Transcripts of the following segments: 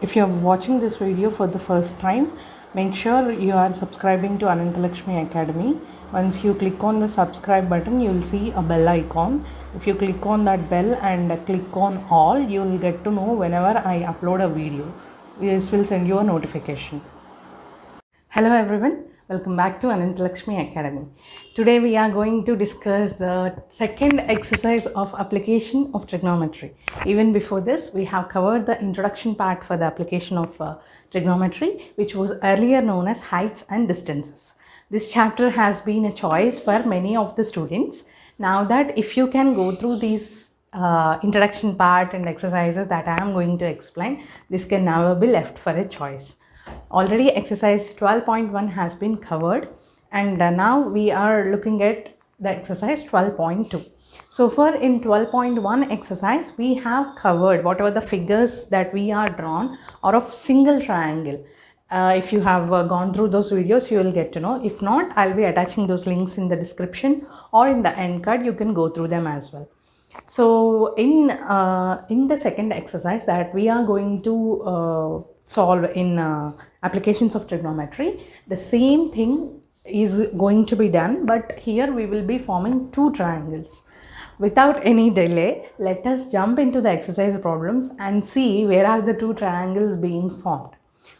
If you are watching this video for the first time, make sure you are subscribing to Anantalakshmi Academy. Once you click on the subscribe button, you will see a bell icon. If you click on that bell and click on all, you will get to know whenever I upload a video. This will send you a notification. Hello everyone, welcome back to Anantalakshmi Academy. Today we are going to discuss the second exercise of application of trigonometry. Even before this, we have covered the introduction part for the application of trigonometry, which was earlier known as heights and distances. This chapter has been a choice for many of the students. Now that if you can go through these introduction part and exercises that I am going to explain, this can never be left for a choice. Already exercise 12.1 has been covered, and now we are looking at the exercise 12.2. So for in 12.1 exercise, we have covered whatever the figures that we are drawn are of single triangle. If you have gone through those videos, you will get to know. If not, I'll be attaching those links in the description or in the end card. You can go through them as well. So in the second exercise that we are going to solve in applications of trigonometry, the same thing is going to be done, but here we will be forming two triangles. Without any delay, let us jump into the exercise problems and see where are the two triangles being formed.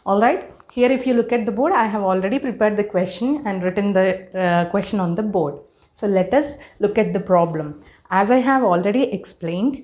All right, here if you look at the board, I have already prepared the question and written the question on the board. So let us look at the problem. As I have already explained,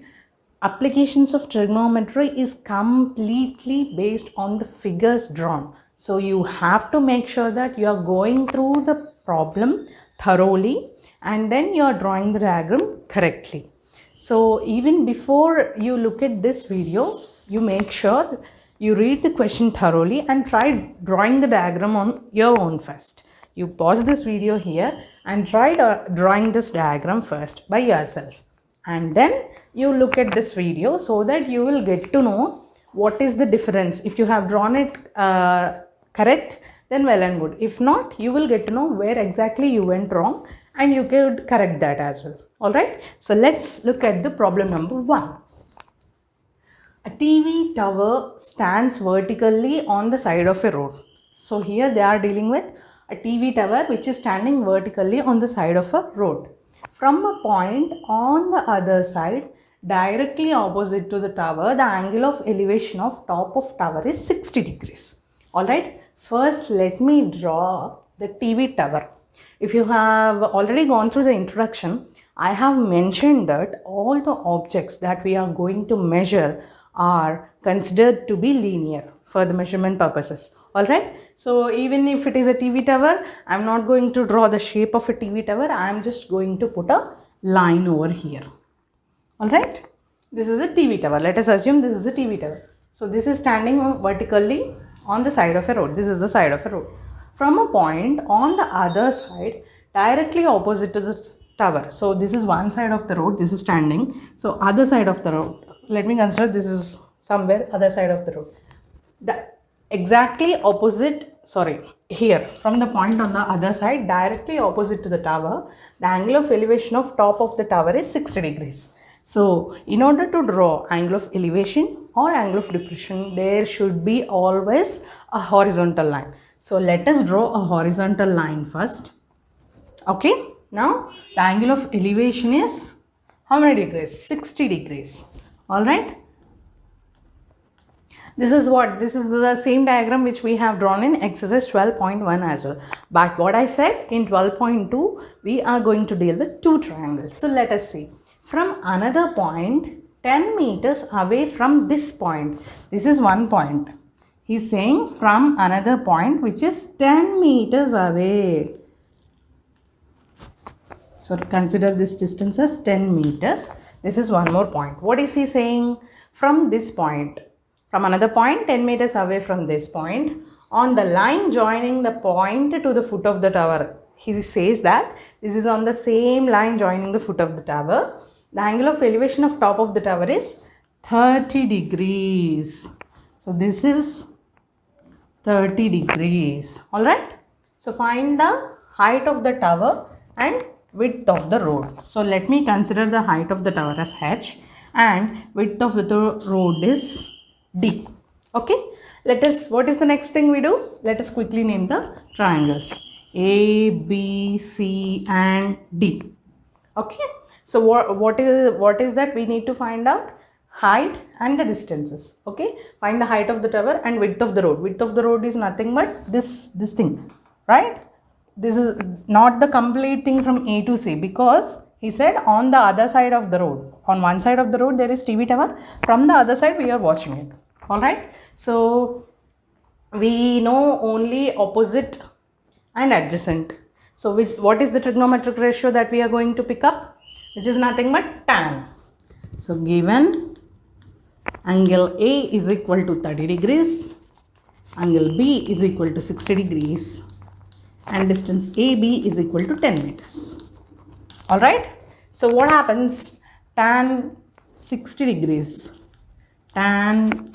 applications of trigonometry is completely based on the figures drawn. So you have to make sure that you are going through the problem thoroughly and then you are drawing the diagram correctly. So even before you look at this video, you make sure you read the question thoroughly and try drawing the diagram on your own first. You pause this video here and try drawing this diagram first by yourself, and then you look at this video so that you will get to know what is the difference. If you have drawn it correct, then well and good. If not, you will get to know where exactly you went wrong and you could correct that as well. All right, so let's look at the problem number 1. A TV tower stands vertically on the side of a road. So here they are dealing with a TV tower which is standing vertically on the side of a road. From a point on the other side, directly opposite to the tower, the angle of elevation of top of tower is 60 degrees. Alright, first let me draw the TV tower. If you have already gone through the introduction, I have mentioned that all the objects that we are going to measure are considered to be linear for the measurement purposes. Alright, so even if it is a TV tower, I am not going to draw the shape of a TV tower. I am just going to put a line over here. Alright, this is a TV tower. Let us assume this is a TV tower. So this is standing vertically on the side of a road. This is the side of a road. From a point on the other side, directly opposite to the tower. So this is one side of the road. This is standing. So other side of the road. Let me consider this is somewhere other side of the road. The exactly opposite, here from the point on the other side, directly opposite to the tower, the angle of elevation of top of the tower is 60 degrees. So in order to draw angle of elevation or angle of depression, there should be always a horizontal line. So let us draw a horizontal line first. Okay, now the angle of elevation is how many degrees? 60 degrees. All right. This is the same diagram which we have drawn in exercise 12.1 as well. But what I said in 12.2, we are going to deal with two triangles. So let us see. From another point, 10 meters away from this point. This is one point. He is saying from another point which is 10 meters away. So consider this distance as 10 meters. This is one more point. What is he saying? From this point, from another point 10 meters away from this point, on the line joining the point to the foot of the tower. He says that this is on the same line joining the foot of the tower. The angle of elevation of top of the tower is 30 degrees. So this is 30 degrees. Alright. So find the height of the tower and width of the road. So let me consider the height of the tower as h and width of the road is d. Okay, what is the next thing we do? Let us quickly name the triangles A, B, C and D. Okay, so what is that we need to find out? Height and the distances. Okay, find the height of the tower and width of the road. Width of the road is nothing but this thing, right? This is not the complete thing from A to C, because he said on the other side of the road, on one side of the road there is TV tower, from the other side we are watching it. All right, so we know only opposite and adjacent. So what is the trigonometric ratio that we are going to pick up? Which is nothing but tan. So given angle A is equal to 30 degrees, angle B is equal to 60 degrees and distance AB is equal to 10 meters. Alright, so what happens? Tan 60 degrees. Tan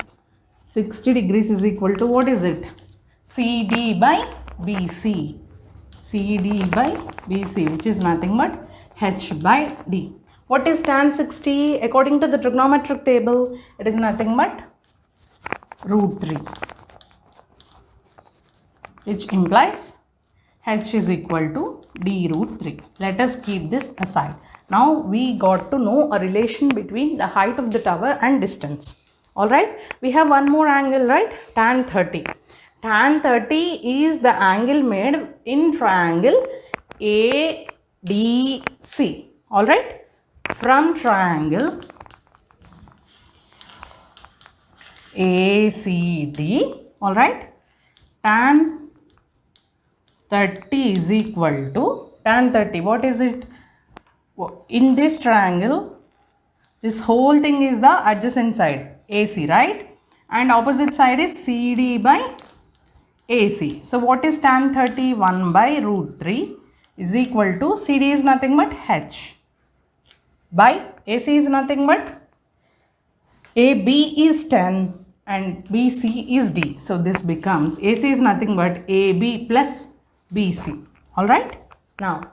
60 degrees is equal to, what is it? CD by BC. CD by BC, which is nothing but H by D. What is tan 60? According to the trigonometric table, it is nothing but root 3, which implies H is equal to D root 3. Let us keep this aside. Now we got to know a relation between the height of the tower and distance. Alright, we have one more angle, right? Tan 30. Tan 30 is the angle made in triangle ADC. Alright, from triangle ACD, alright, tan 30 is equal to, tan 30, what is it? In this triangle, this whole thing is the adjacent side, AC, right? And opposite side is CD by AC. So what is tan 30? 1 by root 3 is equal to, CD is nothing but H by AC is nothing but AB is 10 and BC is D. So this becomes, AC is nothing but AB plus BC. Alright. Now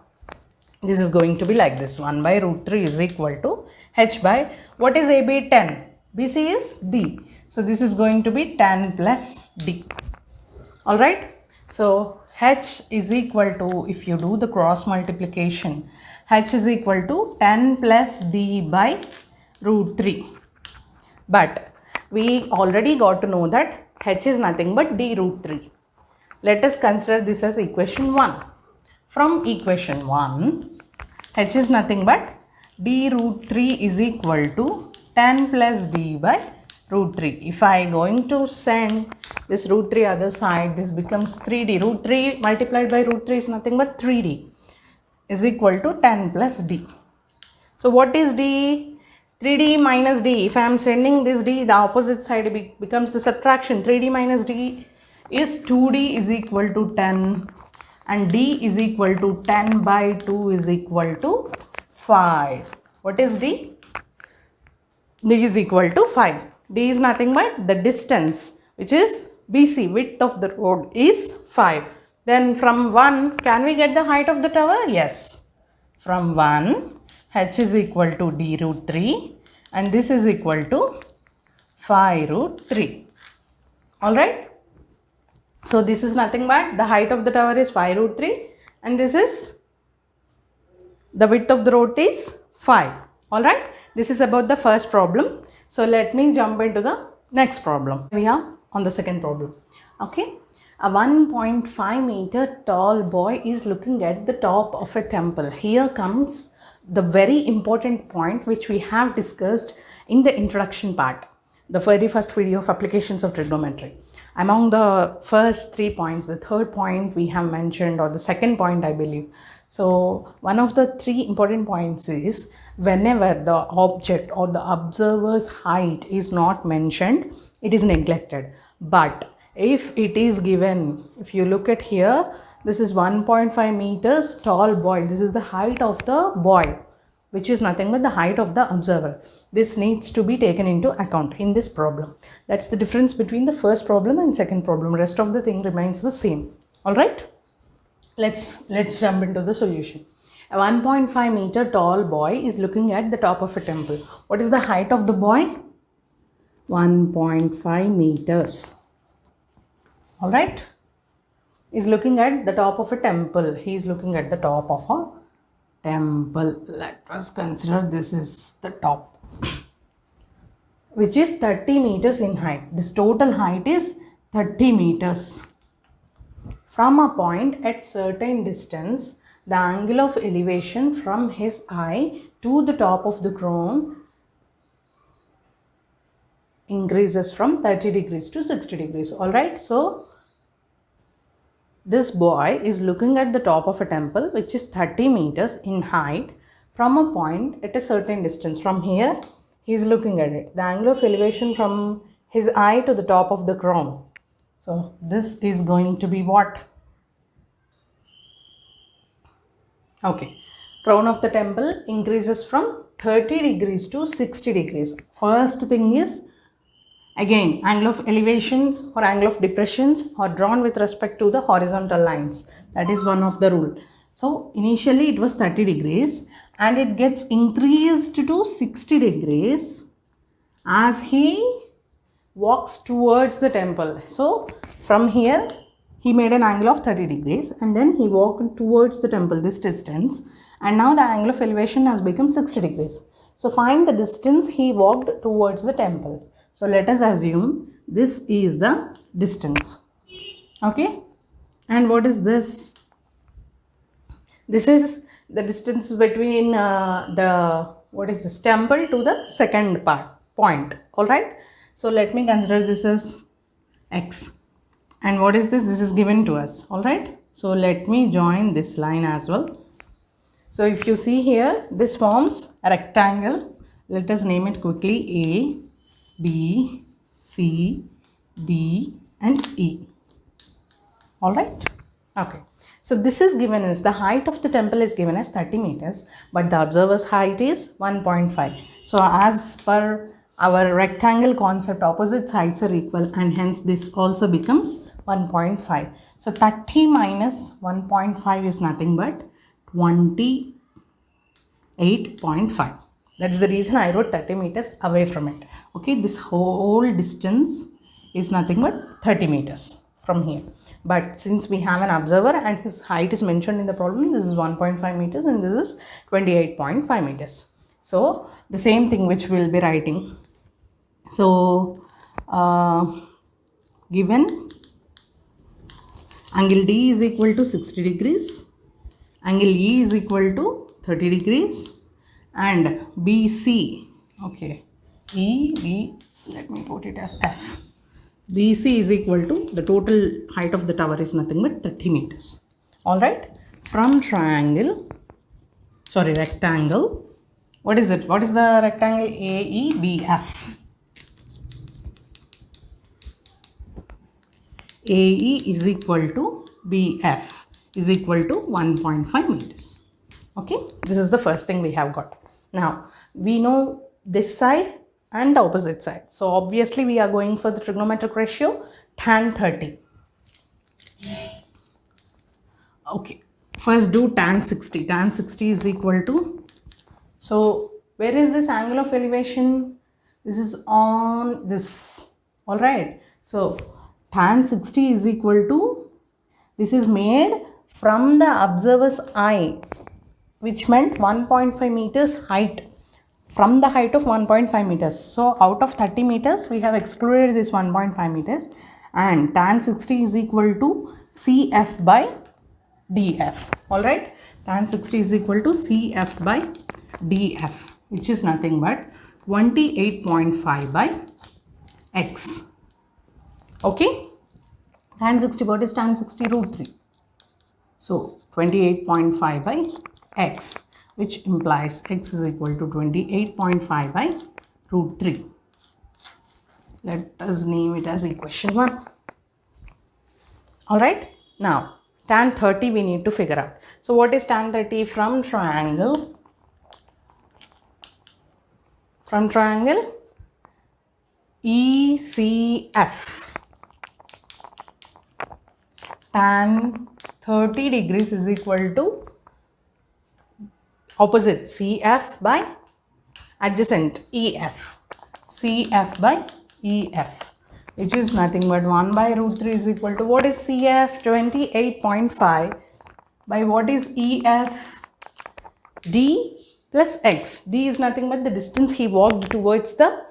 this is going to be like this. 1 by root 3 is equal to H by, what is AB? 10. BC is D. So this is going to be 10 plus D. Alright. So H is equal to, if you do the cross multiplication, H is equal to 10 plus D by root 3. But we already got to know that H is nothing but D root 3. Let us consider this as equation 1. From equation 1, H is nothing but D root 3 is equal to 10 plus D by root 3. If I going to send this root 3 other side, this becomes 3D. Root 3 multiplied by root 3 is nothing but 3D is equal to 10 plus D. So what is D? 3D minus D. If I am sending this D, the opposite side becomes the subtraction. 3D minus D is 2D is equal to 10 and D is equal to 10 by 2 is equal to 5. What is D? D is equal to 5. D is nothing but the distance, which is BC, width of the road is 5. Then from 1, can we get the height of the tower? Yes. From 1, H is equal to D root 3 and this is equal to 5 root 3. Alright. So this is nothing but the height of the tower is 5 root 3 and this is the width of the road is 5. Alright. This is about the first problem. So let me jump into the next problem. We are on the second problem. Okay. A 1.5 meter tall boy is looking at the top of a temple. Here comes the very important point which we have discussed in the introduction part, the very first video of applications of trigonometry. Among the first 3 points, the third point we have mentioned, or the second point I believe. So one of the 3 important points is whenever the object or the observer's height is not mentioned, it is neglected. But if it is given, if you look at here, this is 1.5 meters tall boy. This is the height of the boy, which is nothing but the height of the observer. This needs to be taken into account in this problem. That's the difference between the first problem and second problem. Rest of the thing remains the same. All right. Let's jump into the solution. A 1.5 meter tall boy is looking at the top of a temple. What is the height of the boy? 1.5 meters. All right. Is looking at the top of a temple. He is looking at the top of a temple. Let us consider this is the top, which is 30 meters in height. This total height is 30 meters. From a point at certain distance, the angle of elevation from his eye to the top of the crown increases from 30 degrees to 60 degrees. All right. So this boy is looking at the top of a temple which is 30 meters in height from a point at a certain distance. From here, he is looking at it. The angle of elevation from his eye to the top of the crown. So this is going to be what? Okay. Crown of the temple increases from 30 degrees to 60 degrees. First thing is, again, angle of elevations or angle of depressions are drawn with respect to the horizontal lines. That is one of the rule. So initially it was 30 degrees and it gets increased to 60 degrees as he walks towards the temple. So from here he made an angle of 30 degrees and then he walked towards the temple this distance, and now the angle of elevation has become 60 degrees. So find the distance he walked towards the temple. So let us assume this is the distance. Okay. And what is this? This is the distance between this temple to the second point. All right. So let me consider this as x. And what is this? This is given to us. All right. So let me join this line as well. So if you see here, this forms a rectangle. Let us name it quickly: A, B, C, D and E. All right. Okay. So this is given as the height of the temple is given as 30 meters, but the observer's height is 1.5. So as per our rectangle concept, opposite sides are equal and hence this also becomes 1.5. So 30 minus 1.5 is nothing but 28.5. That's the reason I wrote 30 meters away from it. Okay, this whole distance is nothing but 30 meters from here. But since we have an observer and his height is mentioned in the problem, this is 1.5 meters and this is 28.5 meters. So the same thing which we'll be writing. So given angle D is equal to 60 degrees, angle E is equal to 30 degrees, and BC, okay, let me put it as F. BC is equal to, the total height of the tower is nothing but 30 meters. All right. From rectangle, what is it? What is the rectangle? AEBF. AE is equal to BF is equal to 1.5 meters. Okay. This is the first thing we have got. Now, we know this side and the opposite side. So, obviously, we are going for the trigonometric ratio tan 30. Okay. First do tan 60. Tan 60 is equal to, so where is this angle of elevation? This is on this. All right. So, tan 60 is equal to, this is made from the observer's eye, which meant 1.5 meters height, from the height of 1.5 meters. So out of 30 meters, we have excluded this 1.5 meters, and tan 60 is equal to CF by DF. All right. Tan 60 is equal to CF by DF, which is nothing but 28.5 by X. Okay. Tan 60, what is tan 60? Root 3. So 28.5 by X, which implies X is equal to 28.5 by root 3. Let us name it as equation 1. Alright. Now, tan 30 we need to figure out. So, what is tan 30? From triangle ECF. Tan 30 degrees is equal to opposite CF by adjacent EF. CF by EF, which is nothing but 1 by root 3 is equal to, what is CF? 28.5 by what is EF? D plus X. D is nothing but the distance he walked towards the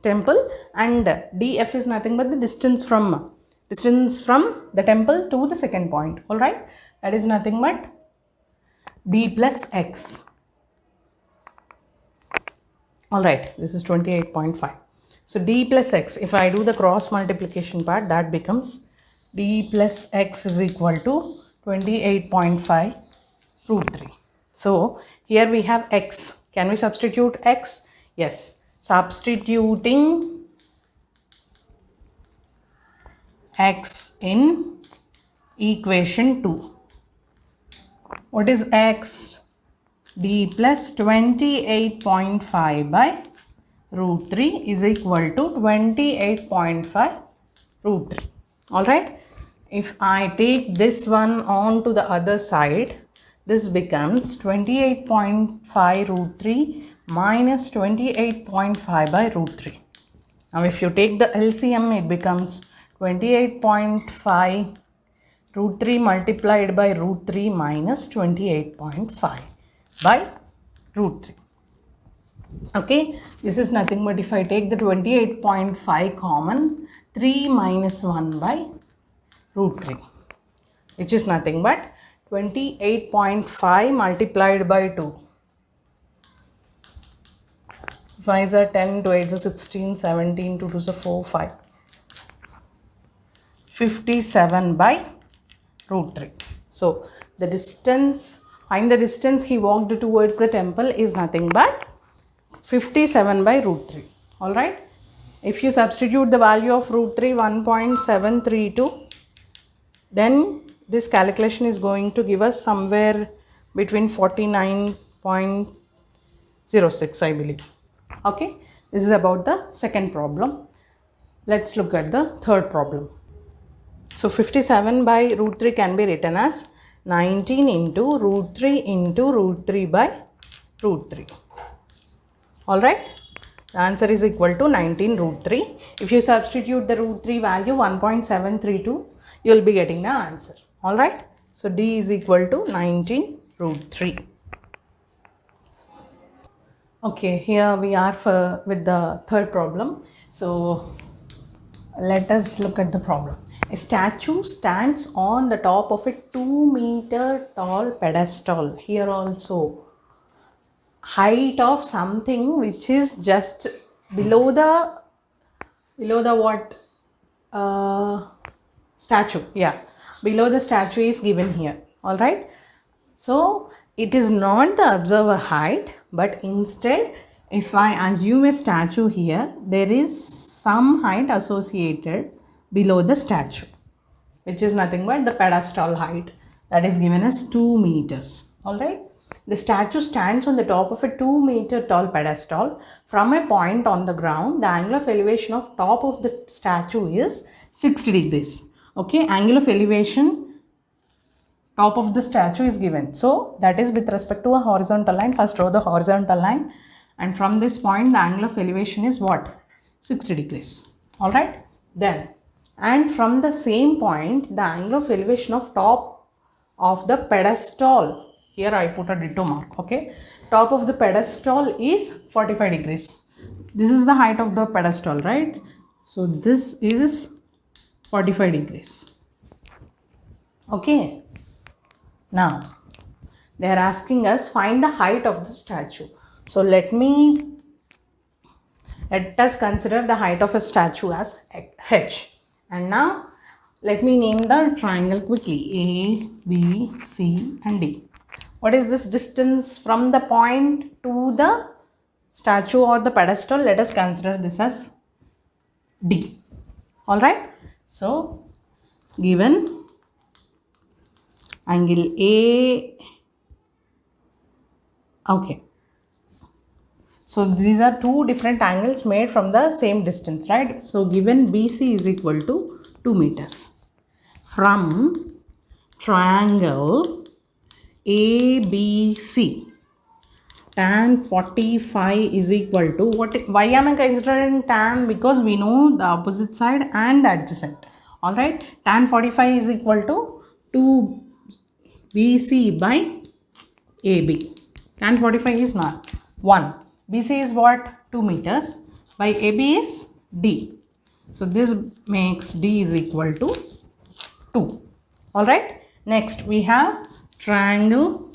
temple, and DF is nothing but the distance from the temple to the second point. All right, that is nothing but D plus X. All right, this is 28.5. So D plus X, if I do the cross multiplication part, that becomes D plus X is equal to 28.5 root 3. So here we have X. Can we substitute X? Yes. Substituting X in equation 2. What is X? D plus 28.5 by root 3 is equal to 28.5 root 3. Alright. If I take this one on to the other side, this becomes 28.5 root 3 minus 28.5 by root 3. Now if you take the LCM, it becomes 28.5 root 3 multiplied by root 3 minus 28.5 by root 3. Okay, this is nothing but if I take the 28.5 common, 3 minus 1 by root 3, which is nothing but 28.5 multiplied by 2. 5s are 10, 2 8s are 16, 17, 2 2s are 4, 5. 57 by root 3. So the distance, find the distance he walked towards the temple is nothing but 57 by root 3. Alright. If you substitute the value of root 3, 1.732, then this calculation is going to give us somewhere between 49.06, I believe. Okay, this is about the second problem. Let's look at the third problem. So 57 by root 3 can be written as 19 into root 3 into root 3 by root 3. Alright, the answer is equal to 19 root 3. If you substitute the root 3 value 1.732, you will be getting the answer. Alright, so D is equal to 19 root 3. Okay, here we are with the third problem. So let us look at the problem. A statue stands on the top of a 2-meter tall pedestal. Here also, height of something which is just below the what statue. Yeah, below the statue is given here. All right. So it is not the observer height, but instead, if I assume a statue here, there is some height associated below the statue, which is nothing but the pedestal height, that is given as 2 meters. Alright. The statue stands on the top of a 2-meter tall pedestal. From a point on the ground, the angle of elevation of top of the statue is 60 degrees. Okay, angle of elevation top of the statue is given. So that is with respect to a horizontal line. First draw the horizontal line, and from this point the angle of elevation is what? 60 degrees. Alright. Then, and from the same point the angle of elevation of top of the pedestal, here I put a ditto mark. Okay, top of the pedestal is 45 degrees. This is the height of the pedestal, right? So this is 45 degrees. Okay. Now, they are asking us find the height of the statue. So let us consider the height of a statue as h. And now, let me name the triangle quickly. A, B, C and D. What is this distance from the point to the statue or the pedestal? Let us consider this as D. Alright. So, given angle A, okay. So these are two different angles made from the same distance, right? So given BC is equal to 2 meters. From triangle ABC, tan 45 is equal to what? Why am I considering tan? Because we know the opposite side and the adjacent. All right, tan 45 is equal to 2 BC by AB. Tan 45 is not 1. BC is what? 2 meters by AB is D. So this makes D is equal to 2. All right. Next we have triangle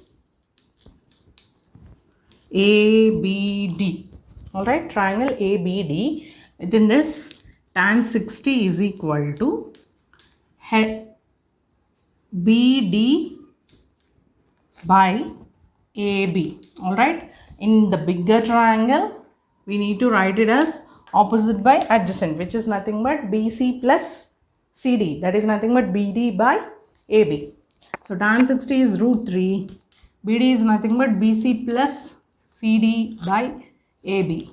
ABD. All right. Triangle ABD. Within this, tan 60 is equal to BD by AB. All right. In the bigger triangle, we need to write it as opposite by adjacent, which is nothing but BC plus CD. That is nothing but BD by AB. So tan 60 is root 3. BD is nothing but BC plus CD by AB.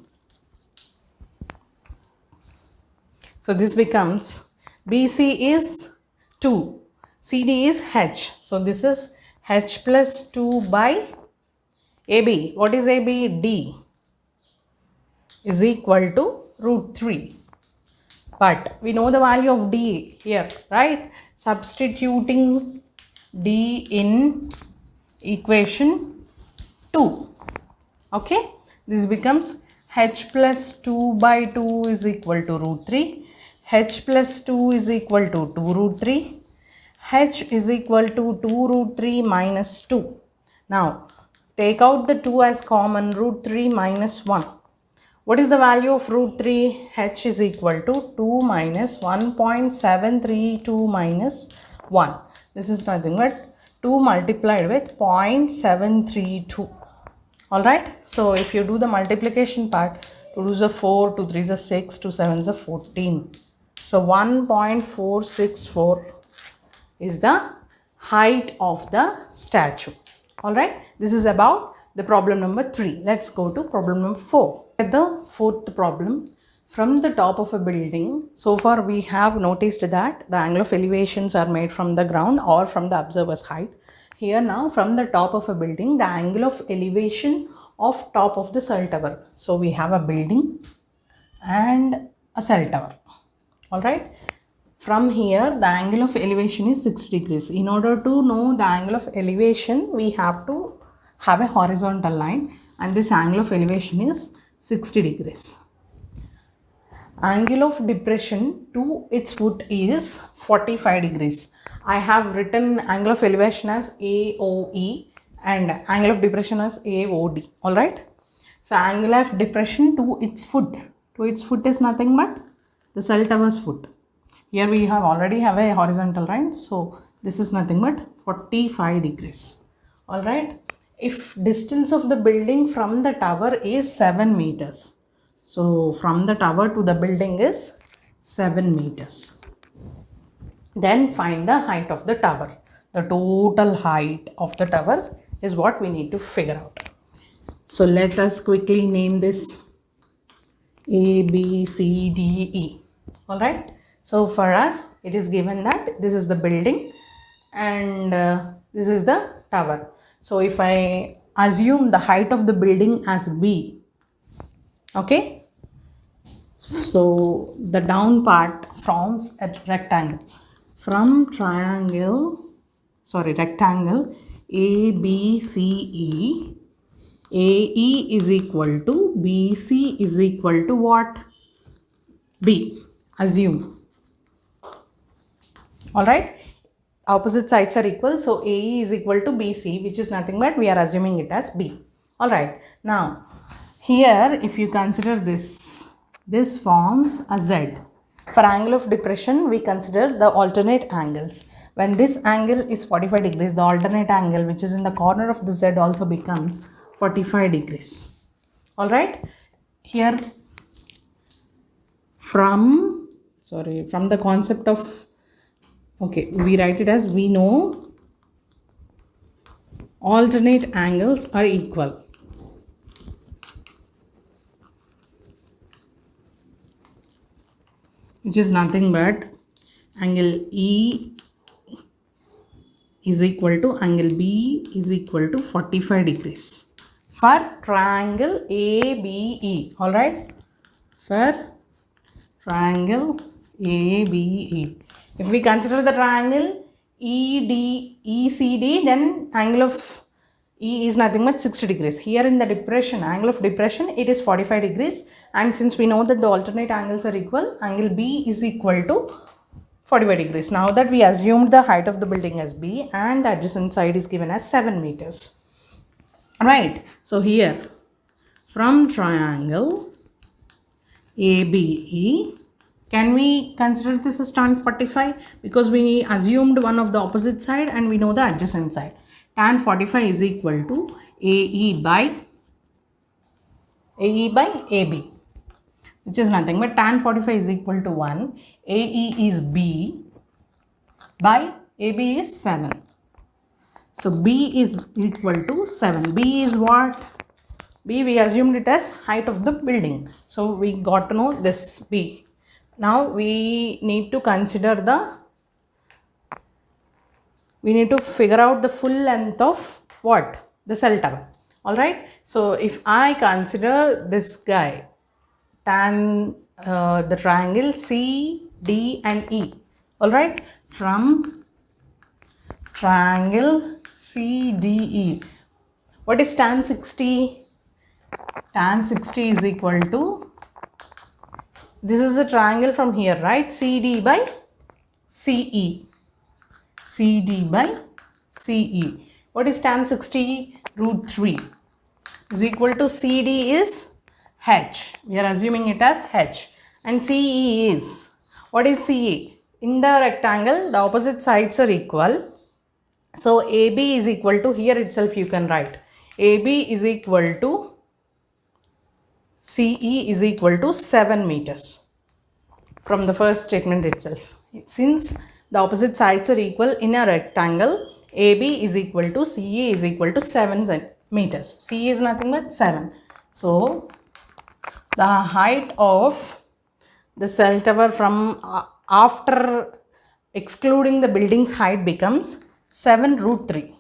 So this becomes BC is 2. CD is H. So this is H plus 2 by AB. What is AB? D is equal to root 3. But we know the value of D here, right? Substituting D in equation 2. Okay. This becomes H plus 2 by 2 is equal to root 3. H plus 2 is equal to 2 root 3. H is equal to 2 root 3 minus 2. Now, take out the 2 as common, root 3 minus 1. What is the value of root 3? H is equal to 2 minus 1.732 minus 1. This is nothing but 2 multiplied with 0.732. Alright. So, if you do the multiplication part, 2 is a 4, 2 3 is a 6, 2 7 is a 14. So, 1.464 is the height of the statue. Alright. This is about the problem number 3. Let's go to problem number 4. The fourth problem, from the top of a building, so far we have noticed that the angle of elevations are made from the ground or from the observer's height. Here now, from the top of a building, the angle of elevation of top of the cell tower. So we have a building and a cell tower. Alright. From here, the angle of elevation is 60 degrees. In order to know the angle of elevation, we have to have a horizontal line, and this angle of elevation is 60 degrees. Angle of depression to its foot is 45 degrees. I have written angle of elevation as AOE and angle of depression as AOD. Alright. So angle of depression to its foot. To its foot is nothing but the cell tower's foot. Here we have already have a horizontal line. So this is nothing but 45 degrees. Alright. If distance of the building from the tower is 7 meters. So from the tower to the building is 7 meters. Then find the height of the tower. The total height of the tower is what we need to figure out. So let us quickly name this A, B, C, D, E. Alright. So for us, it is given that this is the building and this is the tower. So if I assume the height of the building as B, okay, so the down part forms a rectangle. From rectangle ABCE, AE is equal to BC is equal to what? B. Assume. Alright. Opposite sides are equal, so AE is equal to BC, which is nothing but we are assuming it as B. Alright, now here if you consider this forms a Z. For angle of depression, we consider the alternate angles. When this angle is 45 degrees, the alternate angle which is in the corner of the Z also becomes 45 degrees. Alright, here from the concept of, okay, we write it as we know alternate angles are equal. Which is nothing but angle E is equal to angle B is equal to 45 degrees. for triangle ABE. All right, for triangle ABE. If we consider the triangle ECD, then angle of E is nothing but 60 degrees. Here in the depression, angle of depression, it is 45 degrees. And since we know that the alternate angles are equal, angle B is equal to 45 degrees. Now that we assumed the height of the building as B and the adjacent side is given as 7 meters. Right. So here, from triangle ABE, can we consider this as tan 45? Because we assumed one of the opposite side and we know the adjacent side. Tan 45 is equal to AE by AB, which is nothing but tan 45 is equal to 1. AE is B by AB is 7. So B is equal to 7. B is what? B, we assumed it as height of the building. So we got to know this B. Now we need to consider we need to figure out the full length of what? The cell tower. Alright. So if I consider this guy, tan the triangle C, D and E. Alright. From triangle CDE. What is tan 60? Tan 60 is equal to, this is a triangle from here, right? CD by CE. CD by CE. What is tan 60? Root 3 is equal to CD is H. We are assuming it as H. And CE is, what is CE? In the rectangle, the opposite sides are equal. So AB is equal to, here itself you can write, AB is equal to CE is equal to 7 meters from the first statement itself. Since the opposite sides are equal in a rectangle, AB is equal to CE is equal to 7 meters. CE is nothing but 7. So the height of the cell tower from after excluding the building's height becomes 7 root 3.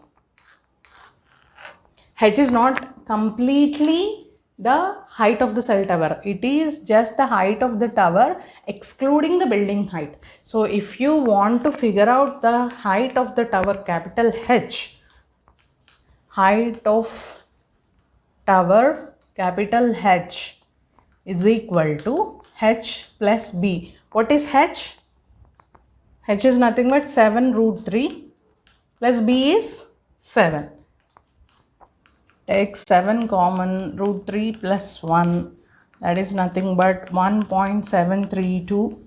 H is not completely the height of the cell tower. It is just the height of the tower excluding the building height. So if you want to figure out the height of the tower, capital H, height of tower, capital H, is equal to H plus B. What is H? H is nothing but 7 root 3 plus B is 7. Take 7 common, root 3 plus 1, that is nothing but 1.732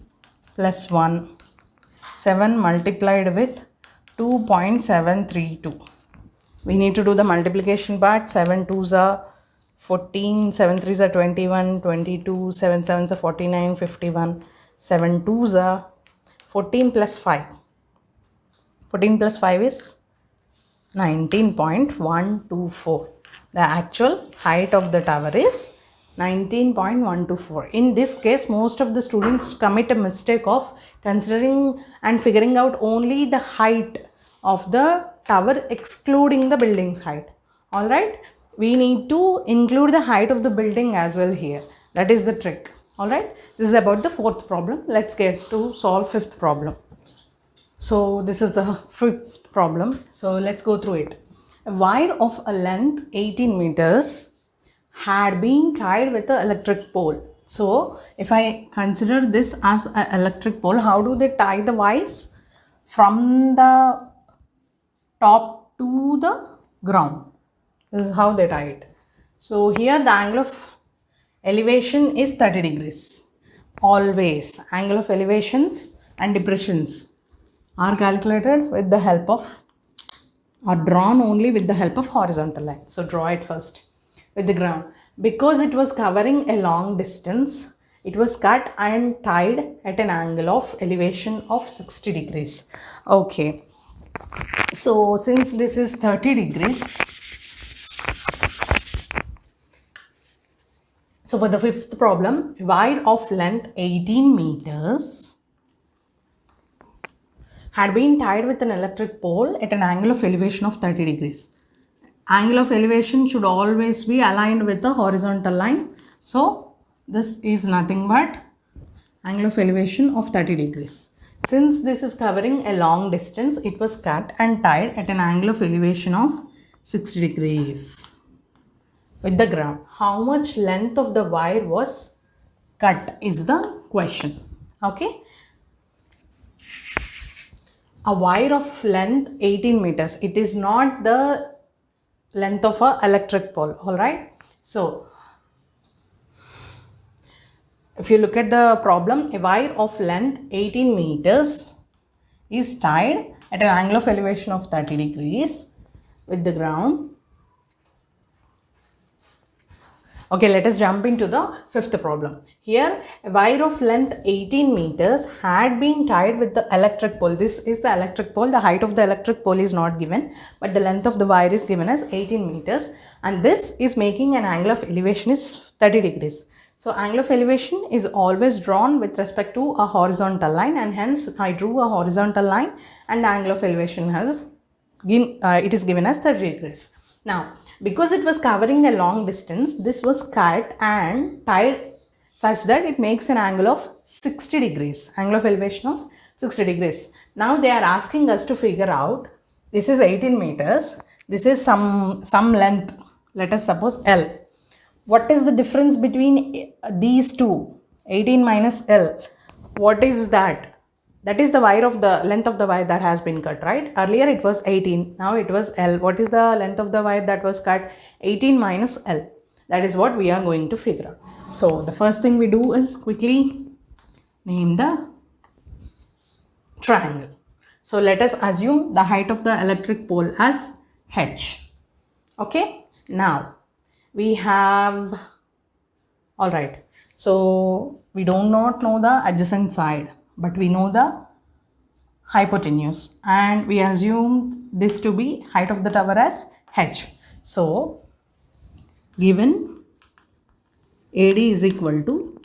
plus 1. 7 multiplied with 2.732. We need to do the multiplication part. 7 2s are 14, 7 3s are 21, 22, 7 7s are 49, 51. 7 2s are 14 plus 5. 14 plus 5 is 19.124. The actual height of the tower is 19.124. In this case, most of the students commit a mistake of considering and figuring out only the height of the tower excluding the building's height. Alright, we need to include the height of the building as well here. That is the trick. Alright, this is about the fourth problem. Let's get to solve fifth problem. So this is the fifth problem. So let's go through it. A wire of a length 18 meters had been tied with an electric pole. So if I consider this as an electric pole, how do they tie the wires? From the top to the ground. This is how they tie it. So here the angle of elevation is 30 degrees. Always angle of elevations and depressions are calculated with the help of, or drawn only with the help of horizontal line. So draw it first with the ground. Because it was covering a long distance, it was cut and tied at an angle of elevation of 60 degrees. Okay. So since this is 30 degrees, so for the fifth problem, wire of length 18 meters had been tied with an electric pole at an angle of elevation of 30 degrees. Angle of elevation should always be aligned with the horizontal line. So this is nothing but angle of elevation of 30 degrees. Since this is covering a long distance, it was cut and tied at an angle of elevation of 60 degrees with the ground. How much length of the wire was cut is the question. Okay. A wire of length 18 meters. It is not the length of a electric pole. Alright. So if you look at the problem, a wire of length 18 meters is tied at an angle of elevation of 30 degrees with the ground. Okay, let us jump into the fifth problem. Here, a wire of length 18 meters had been tied with the electric pole. This is the electric pole. The height of the electric pole is not given, but the length of the wire is given as 18 meters. And this is making an angle of elevation is 30 degrees. So, angle of elevation is always drawn with respect to a horizontal line, and hence I drew a horizontal line and the angle of elevation has it is given as 30 degrees. Now, because it was covering a long distance, this was cut and tied such that it makes an angle of 60 degrees, angle of elevation of 60 degrees. Now they are asking us to figure out, this is 18 meters, this is some length, let us suppose L. What is the difference between these two, 18 minus L? What is that? That is the wire of the length of the wire that has been cut, right? Earlier it was 18, now it was L. What is the length of the wire that was cut? 18 minus L. That is what we are going to figure out. So the first thing we do is quickly name the triangle. So let us assume the height of the electric pole as H. Okay. Now we have, alright. So we do not know the adjacent side, but we know the hypotenuse, and we assume this to be height of the tower as H. So given AD is equal to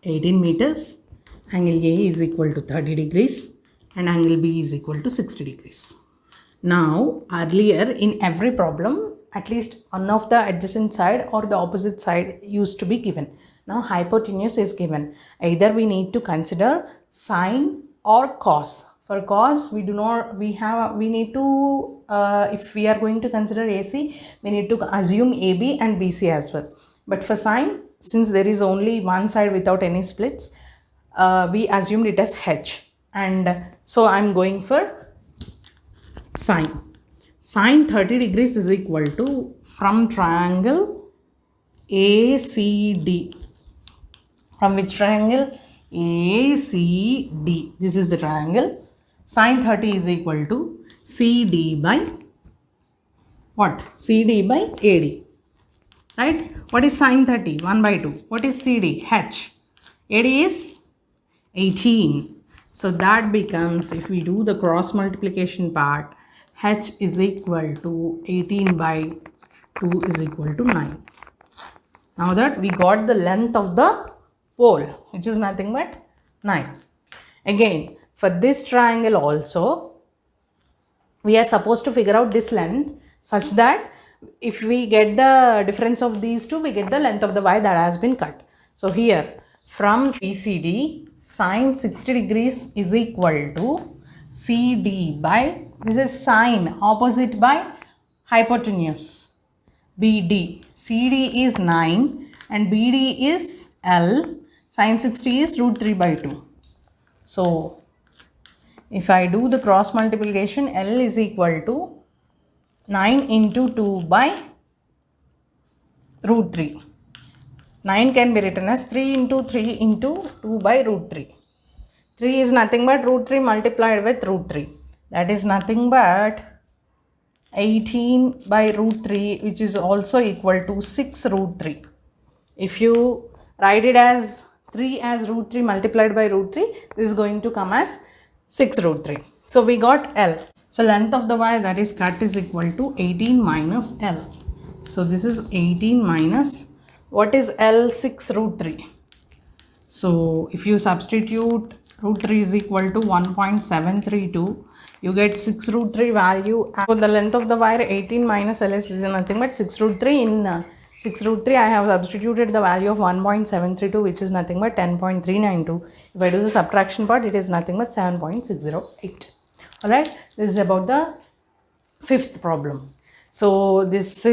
18 meters, angle A is equal to 30 degrees and angle B is equal to 60 degrees. Now earlier in every problem, at least one of the adjacent side or the opposite side used to be given. Now hypotenuse is given. Either we need to consider sine or cos. For cos, we need to, if we are going to consider AC, we need to assume AB and BC as well. But for sine, since there is only one side without any splits, we assumed it as H. And so I am going for sine. Sine 30 degrees is equal to, from triangle ACD. From which triangle? ACD. This is the triangle. Sine 30 is equal to CD by what? CD by AD. Right? What is sine 30? 1 by 2. What is CD? H. AD is 18. So that becomes, if we do the cross multiplication part, H is equal to 18 by 2 is equal to 9. Now that we got the length of the pole, which is nothing but 9. Again, for this triangle also, we are supposed to figure out this length such that if we get the difference of these two, we get the length of the wire that has been cut. So here, from BCD, sine 60 degrees is equal to CD by, this is sine, opposite by hypotenuse, BD. CD is 9 and BD is L. Sine 60 is root 3 by 2. So if I do the cross multiplication, L is equal to 9 into 2 by root 3. 9 can be written as 3 into 3 into 2 by root 3. 3 is nothing but root 3 multiplied with root 3. That is nothing but 18 by root 3, which is also equal to 6 root 3. If you write it as 3 as root 3 multiplied by root 3, this is going to come as 6 root 3. So we got L. So length of the wire that is cut is equal to 18 minus L. So this is 18 minus, what is L? 6 root 3. So if you substitute root 3 is equal to 1.732. You get 6 root 3 value. So the length of the wire 18 minus LS is nothing but 6 root 3. In 6 root 3 I have substituted the value of 1.732, which is nothing but 10.392. If I do the subtraction part, it is nothing but 7.608. Alright, this is about the fifth problem. So in this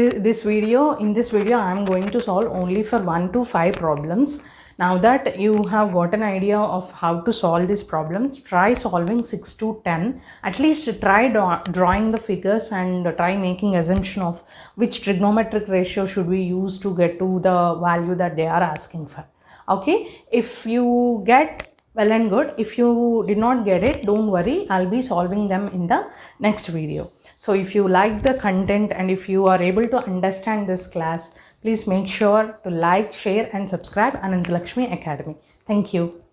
video I am going to solve only for 1 to 5 problems. Now that you have got an idea of how to solve these problems, try solving 6 to 10. At least try drawing the figures and try making assumption of which trigonometric ratio should we use to get to the value that they are asking for. Okay, if you get, well and good. If you did not get it, don't worry, I'll be solving them in the next video. So if you like the content and if you are able to understand this class, please make sure to like, share and subscribe Anantalakshmi Academy. Thank you.